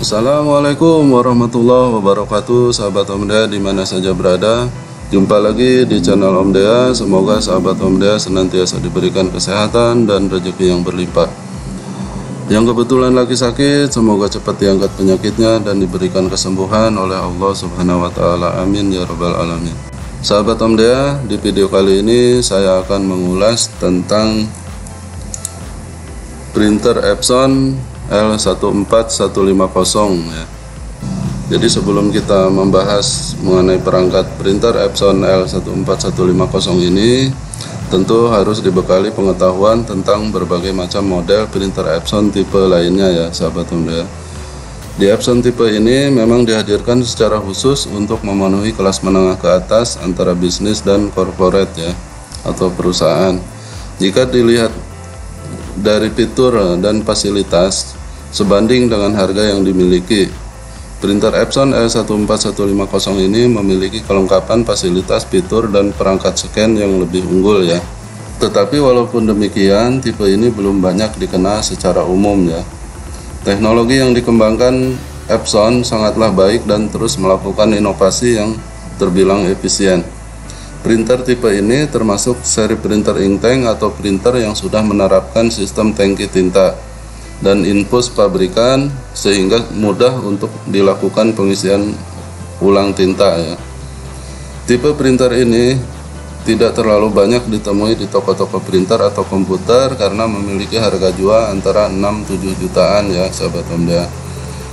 Assalamualaikum warahmatullahi wabarakatuh, sahabat Om Dea dimana saja berada. Jumpa lagi di channel Om Dea. Semoga sahabat Om Dea senantiasa diberikan kesehatan dan rezeki yang berlimpah. Yang kebetulan lagi sakit, semoga cepat diangkat penyakitnya dan diberikan kesembuhan oleh Allah Subhanahu wa Ta'ala. Amin ya Rabbal 'Alamin. Sahabat Om Dea, di video kali ini saya akan mengulas tentang printer Epson L14150 ya. Jadi sebelum kita membahas mengenai perangkat printer Epson L14150 ini, tentu harus dibekali pengetahuan tentang berbagai macam model printer Epson tipe lainnya ya, sahabat Om Dea. Di Epson tipe ini memang dihadirkan secara khusus untuk memenuhi kelas menengah ke atas antara bisnis dan corporate ya, atau perusahaan. Jika dilihat dari fitur dan fasilitas sebanding dengan harga yang dimiliki, printer Epson L14150 ini memiliki kelengkapan fasilitas, fitur, dan perangkat scan yang lebih unggul ya. Tetapi walaupun demikian, tipe ini belum banyak dikenal secara umum ya. Teknologi yang dikembangkan Epson sangatlah baik dan terus melakukan inovasi yang terbilang efisien. Printer tipe ini termasuk seri printer inktank atau printer yang sudah menerapkan sistem tangki tinta dan infus pabrikan sehingga mudah untuk dilakukan pengisian ulang tinta ya. Tipe printer ini tidak terlalu banyak ditemui di toko-toko printer atau komputer karena memiliki harga jual antara 6-7 jutaan ya, sahabat Om Dea.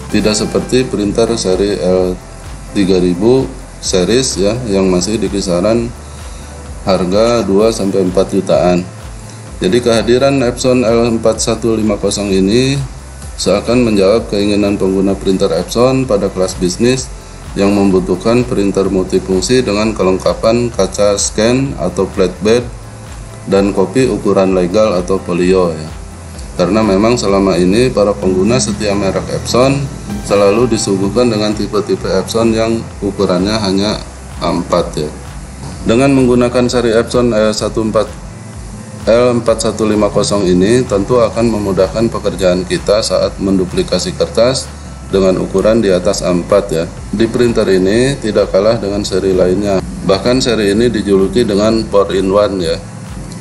Tidak seperti printer seri L3000 series ya, yang masih di kisaran harga 2-4 jutaan. Jadi kehadiran Epson L4150 ini seakan menjawab keinginan pengguna printer Epson pada kelas bisnis yang membutuhkan printer multifungsi dengan kelengkapan kaca scan atau flatbed dan kopi ukuran legal atau folio ya. Karena memang selama ini para pengguna setia merek Epson selalu disuguhkan dengan tipe-tipe Epson yang ukurannya hanya A4 ya. Dengan menggunakan seri Epson L4150 ini tentu akan memudahkan pekerjaan kita saat menduplikasi kertas dengan ukuran di atas A4 ya. Di printer ini tidak kalah dengan seri lainnya. Bahkan seri ini dijuluki dengan 4-in-1 ya.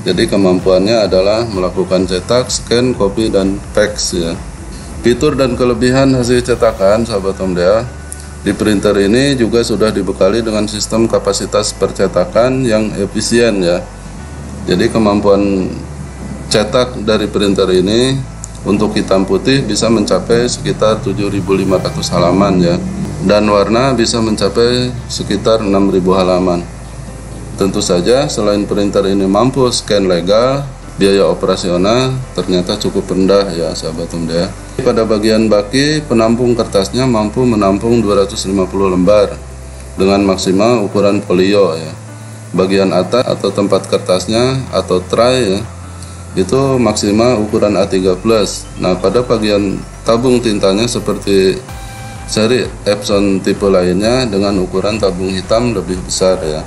Jadi kemampuannya adalah melakukan cetak, scan, copy, dan fax ya. Fitur dan kelebihan hasil cetakan, sahabat Om Dea, di printer ini juga sudah dibekali dengan sistem kapasitas percetakan yang efisien ya. Jadi kemampuan cetak dari printer ini untuk hitam putih bisa mencapai sekitar 7.500 halaman ya, dan warna bisa mencapai sekitar 6.000 halaman. Tentu saja selain printer ini mampu scan legal, biaya operasional ternyata cukup rendah ya, sahabat Om Dea. Pada bagian baki, penampung kertasnya mampu menampung 250 lembar dengan maksimal ukuran folio ya. Bagian atas atau tempat kertasnya atau tray ya, itu maksimal ukuran A3+. Nah, pada bagian tabung tintanya seperti seri Epson tipe lainnya dengan ukuran tabung hitam lebih besar ya.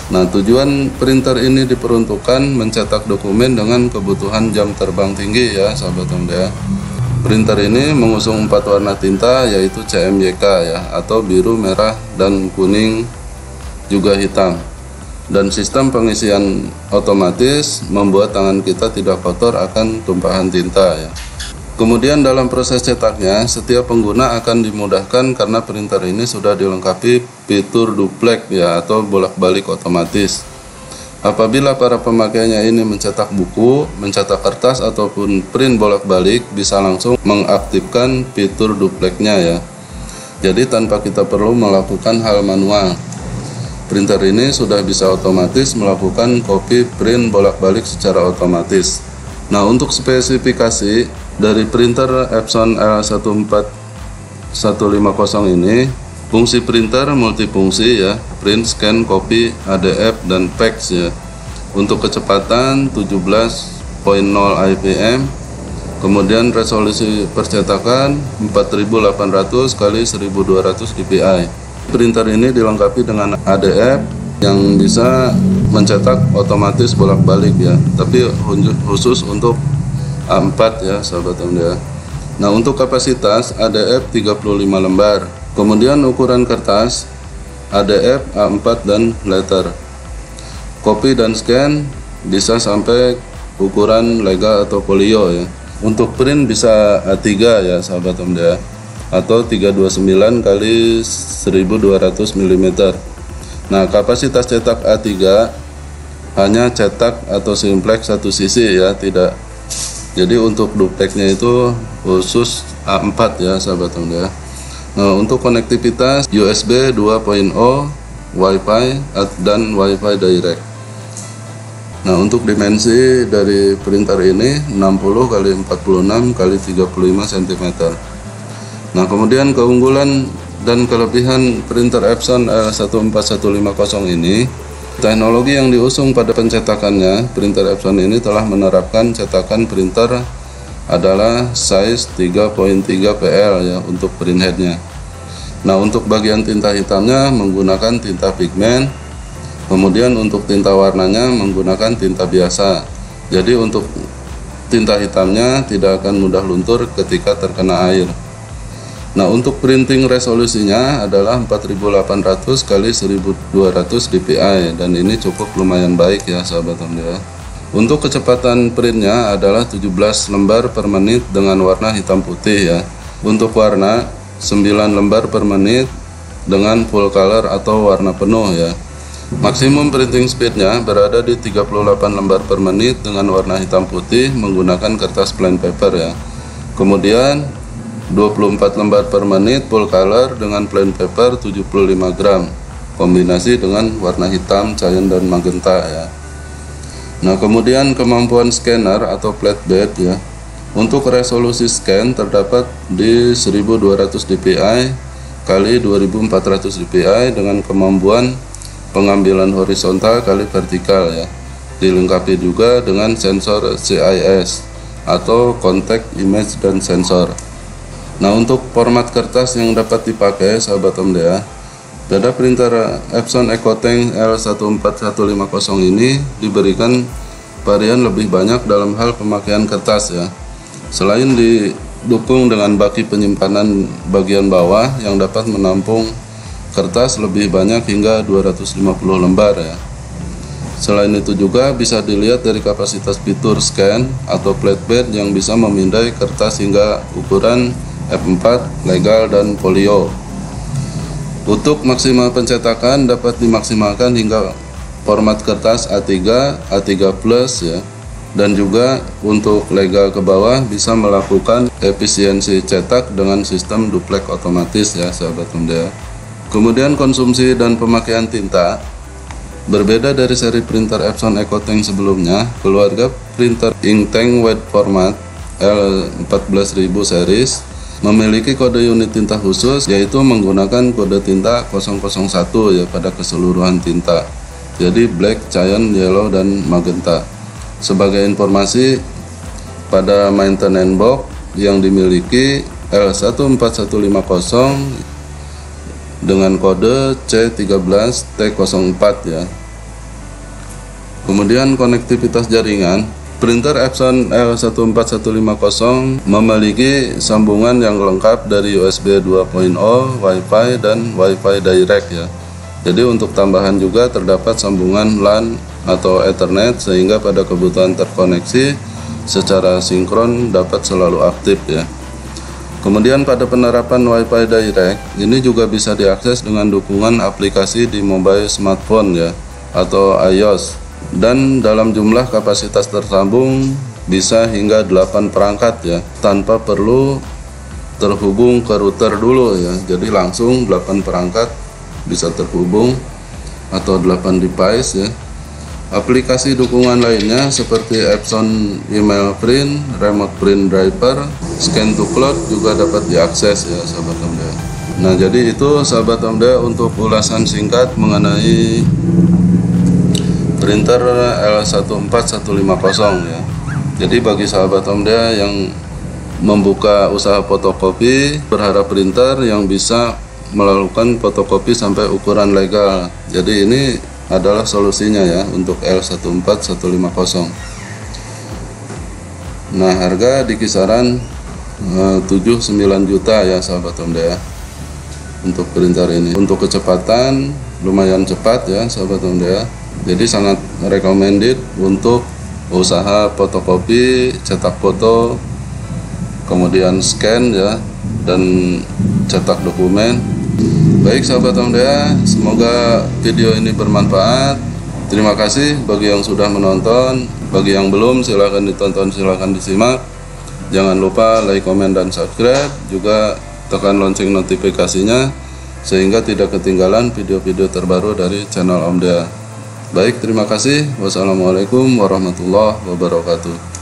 Nah, tujuan printer ini diperuntukkan mencetak dokumen dengan kebutuhan jam terbang tinggi ya, sahabat Om Dea. Printer ini mengusung 4 warna tinta yaitu CMYK ya, atau biru, merah, dan kuning juga hitam. Dan sistem pengisian otomatis membuat tangan kita tidak kotor akan tumpahan tinta ya. Kemudian dalam proses cetaknya, setiap pengguna akan dimudahkan karena printer ini sudah dilengkapi fitur duplek ya, atau bolak-balik otomatis. Apabila para pemakainya ini mencetak buku, mencetak kertas, ataupun print bolak-balik, bisa langsung mengaktifkan fitur dupleknya ya. Jadi tanpa kita perlu melakukan hal manual. Printer ini sudah bisa otomatis melakukan copy print bolak-balik secara otomatis. Nah, untuk spesifikasi dari printer Epson L14150 ini, fungsi printer multifungsi ya, print, scan, copy, ADF, dan fax ya. Untuk kecepatan 17.0 IPM, kemudian resolusi percetakan 4800 x 1200 dpi. Printer ini dilengkapi dengan ADF yang bisa mencetak otomatis bolak-balik ya, tapi khusus untuk A4 ya sahabat MDA. Nah, untuk kapasitas ADF 35 lembar. Kemudian ukuran kertas ADF, A4 dan letter. Copy dan scan bisa sampai ukuran legal atau folio ya. Untuk print bisa A3 ya sahabat MDA, atau 329 kali 1200 mm. Nah, kapasitas cetak A3 hanya cetak atau simplex satu sisi ya, tidak. Jadi untuk duplexnya itu khusus A4 ya sahabat MDA. Nah, untuk konektivitas USB 2.0, Wi-Fi dan Wi-Fi direct. Nah, untuk dimensi dari printer ini 60 kali 46 kali 35 cm. Nah, kemudian keunggulan dan kelebihan printer Epson L14150 ini, teknologi yang diusung pada pencetakannya, printer Epson ini telah menerapkan cetakan printer adalah size 3.3 PL ya untuk print headnya. Nah, untuk bagian tinta hitamnya menggunakan tinta pigmen. Kemudian untuk tinta warnanya menggunakan tinta biasa. Jadi untuk tinta hitamnya tidak akan mudah luntur ketika terkena air. Nah, untuk printing resolusinya adalah 4800 kali 1200 dpi dan ini cukup lumayan baik ya sahabat MDA. Untuk kecepatan printnya adalah 17 lembar per menit dengan warna hitam putih ya. Untuk warna 9 lembar per menit dengan full color atau warna penuh ya. Maksimum printing speednya berada di 38 lembar per menit dengan warna hitam putih menggunakan kertas plain paper ya. Kemudian 24 lembar per menit full color dengan plain paper 75 gram kombinasi dengan warna hitam, cyan dan magenta ya. Nah, kemudian kemampuan scanner atau flatbed ya. Untuk resolusi scan terdapat di 1200 dpi kali 2400 dpi dengan kemampuan pengambilan horizontal kali vertikal ya. Dilengkapi juga dengan sensor CIS atau Contact Image dan Sensor. Nah, untuk format kertas yang dapat dipakai sahabat MDA, pada printer Epson EcoTank L14150 ini diberikan varian lebih banyak dalam hal pemakaian kertas ya. Selain didukung dengan baki penyimpanan bagian bawah yang dapat menampung kertas lebih banyak hingga 250 lembar ya. Selain itu juga bisa dilihat dari kapasitas fitur scan atau flatbed yang bisa memindai kertas hingga ukuran F4, legal dan folio. Untuk maksimal pencetakan dapat dimaksimalkan hingga format kertas A3, A3 Plus ya. Dan juga untuk legal ke bawah bisa melakukan efisiensi cetak dengan sistem duplex otomatis ya sahabat MDA. Kemudian konsumsi dan pemakaian tinta. Berbeda dari seri printer Epson EcoTank sebelumnya, keluarga printer Inktank Wide Format L14000 series memiliki kode unit tinta khusus, yaitu menggunakan kode tinta 001 ya pada keseluruhan tinta. Jadi black, cyan, yellow dan magenta. Sebagai informasi, pada maintenance box yang dimiliki L14150 dengan kode C13T04 ya. Kemudian konektivitas jaringan, printer Epson L14150 memiliki sambungan yang lengkap dari USB 2.0, Wi-Fi dan Wi-Fi direct ya. Jadi untuk tambahan juga terdapat sambungan LAN atau Ethernet sehingga pada kebutuhan terkoneksi secara sinkron dapat selalu aktif ya. Kemudian pada penerapan Wi-Fi direct ini juga bisa diakses dengan dukungan aplikasi di mobile smartphone ya atau iOS, dan dalam jumlah kapasitas tersambung bisa hingga 8 perangkat ya tanpa perlu terhubung ke router dulu ya. Jadi langsung 8 perangkat bisa terhubung atau 8 device ya. Aplikasi dukungan lainnya seperti Epson Email Print, Remote Print Driver, Scan to Cloud juga dapat diakses ya sahabat MDA. Nah, jadi itu sahabat MDA untuk ulasan singkat mengenai printer L14150 ya. Jadi bagi sahabat MDA yang membuka usaha fotokopi, berharap printer yang bisa melakukan fotokopi sampai ukuran legal. Jadi ini adalah solusinya ya untuk L14150. Nah, harga di kisaran 7-9 juta ya sahabat Omda ya untuk printer ini. Untuk kecepatan lumayan cepat ya sahabat Omda ya. Jadi sangat recommended untuk usaha fotokopi, cetak foto, kemudian scan ya, dan cetak dokumen. Baik sahabat Omda ya, semoga video ini bermanfaat. Terima kasih bagi yang sudah menonton. Bagi yang belum, silahkan ditonton, silahkan disimak. Jangan lupa like, komen, dan subscribe. Juga tekan lonceng notifikasinya sehingga tidak ketinggalan video-video terbaru dari channel Omda. Baik, terima kasih. Wassalamualaikum warahmatullahi wabarakatuh.